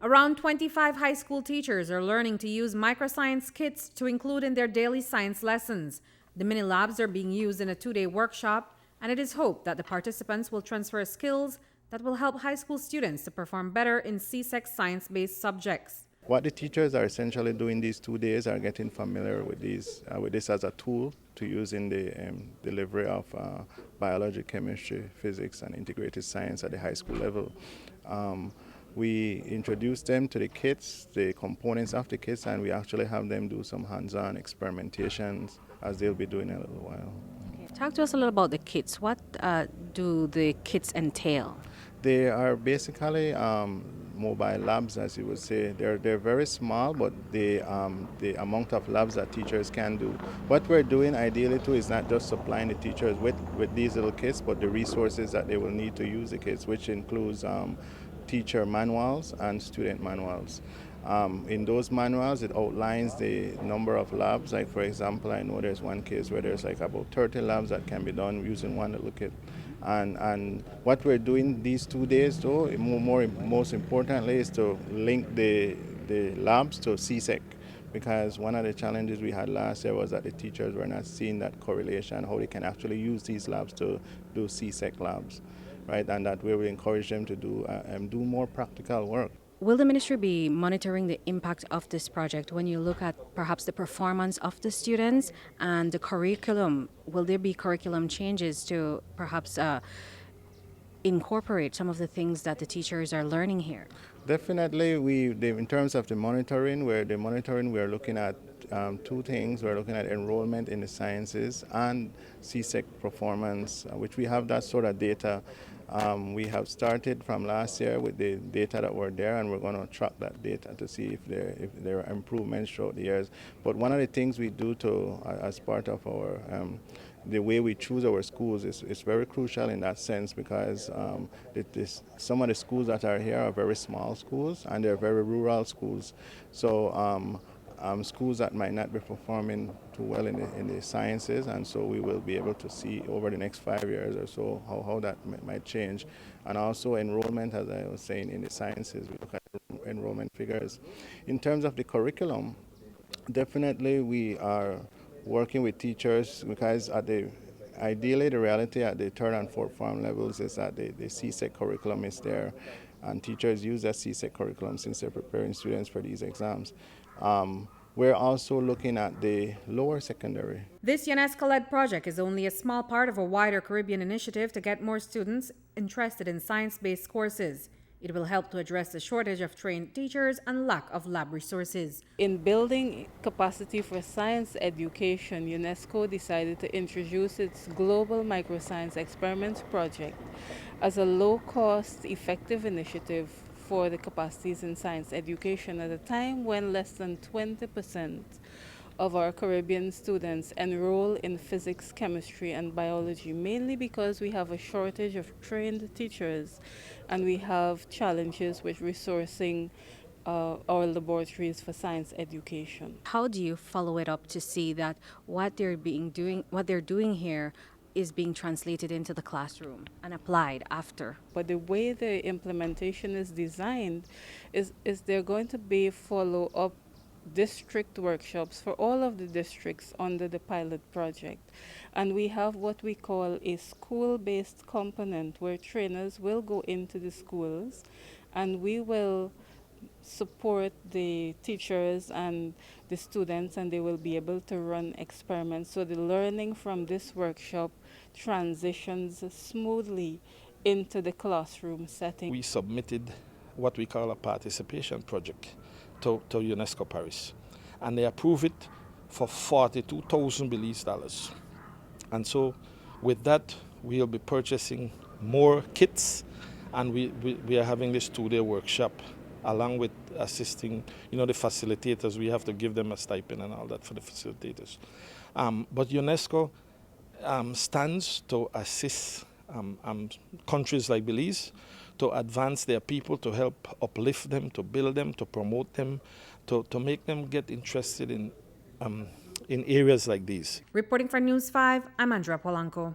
Around 25 high school teachers are learning to use microscience kits to include in their daily science lessons. The mini labs are being used in a 2-day workshop, and it is hoped that the participants will transfer skills that will help high school students to perform better in CXC science-based subjects. What the teachers are essentially doing these 2 days are getting familiar with this as a tool to use in the delivery of biology, chemistry, physics, and integrated science at the high school level. We introduce them to the kits, the components of the kits, and we actually have them do some hands-on experimentations as they'll be doing in a little while. Talk to us a little about the kits. What do the kits entail? They are basically mobile labs, as you would say. They're very small, but the amount of labs that teachers can do. What we're doing ideally too is not just supplying the teachers with these little kits, but the resources that they will need to use the kits, which includes teacher manuals and student manuals. In those manuals, it outlines the number of labs. Like, for example, I know there's one case where there's like about 30 labs that can be done using one little kit. And what we're doing these 2 days, though, most importantly, is to link the labs to CSEC, because one of the challenges we had last year was that the teachers were not seeing that correlation, how they can actually use these labs to do CSEC labs, right? And that way we encourage them to do more practical work. Will the ministry be monitoring the impact of this project when you look at perhaps the performance of the students and the curriculum? Will there be curriculum changes to perhaps incorporate some of the things that the teachers are learning here? Definitely, in terms of the monitoring, we are looking at 2 things. We're looking at enrollment in the sciences and CSEC performance, which we have that sort of data. We have started from last year with the data that were there, and we're going to track that data to see if there are improvements throughout the years. But one of the things we do as part of our the way we choose our schools is very crucial in that sense, because some of the schools that are here are very small schools and they're very rural schools. So schools that might not be performing too well in the sciences, and so we will be able to see over the next 5 years or so how that might change. And also enrollment, as I was saying, in the sciences, we look at enrollment figures. In terms of the curriculum, definitely we are working with teachers, because ideally the reality at the 3rd and 4th form levels is that the CSEC curriculum is there, and teachers use that CSEC curriculum since they're preparing students for these exams. We're also looking at the lower secondary. This UNESCO-led project is only a small part of a wider Caribbean initiative to get more students interested in science-based courses. It will help to address the shortage of trained teachers and lack of lab resources. In building capacity for science education, UNESCO decided to introduce its Global Microscience Experiments project as a low-cost, effective initiative for the capacities in science education at a time when less than 20% of our Caribbean students enroll in physics, chemistry, and biology, mainly because we have a shortage of trained teachers and we have challenges with resourcing our laboratories for science education. How do you follow it up to see that what they're doing here is being translated into the classroom and applied after? But the way the implementation is designed is they're going to be follow-up district workshops for all of the districts under the pilot project. And we have what we call a school-based component where trainers will go into the schools and we will support the teachers and the students, and they will be able to run experiments. So the learning from this workshop transitions smoothly into the classroom setting. We submitted what we call a participation project to UNESCO Paris, and they approved it for 42,000 Belize dollars. And so with that, we'll be purchasing more kits, and we are having this 2-day workshop along with assisting, the facilitators. We have to give them a stipend and all that for the facilitators. But UNESCO stands to assist countries like Belize to advance their people, to help uplift them, to build them, to promote them, to make them get interested in areas like these. Reporting for News 5, I'm Andrea Polanco.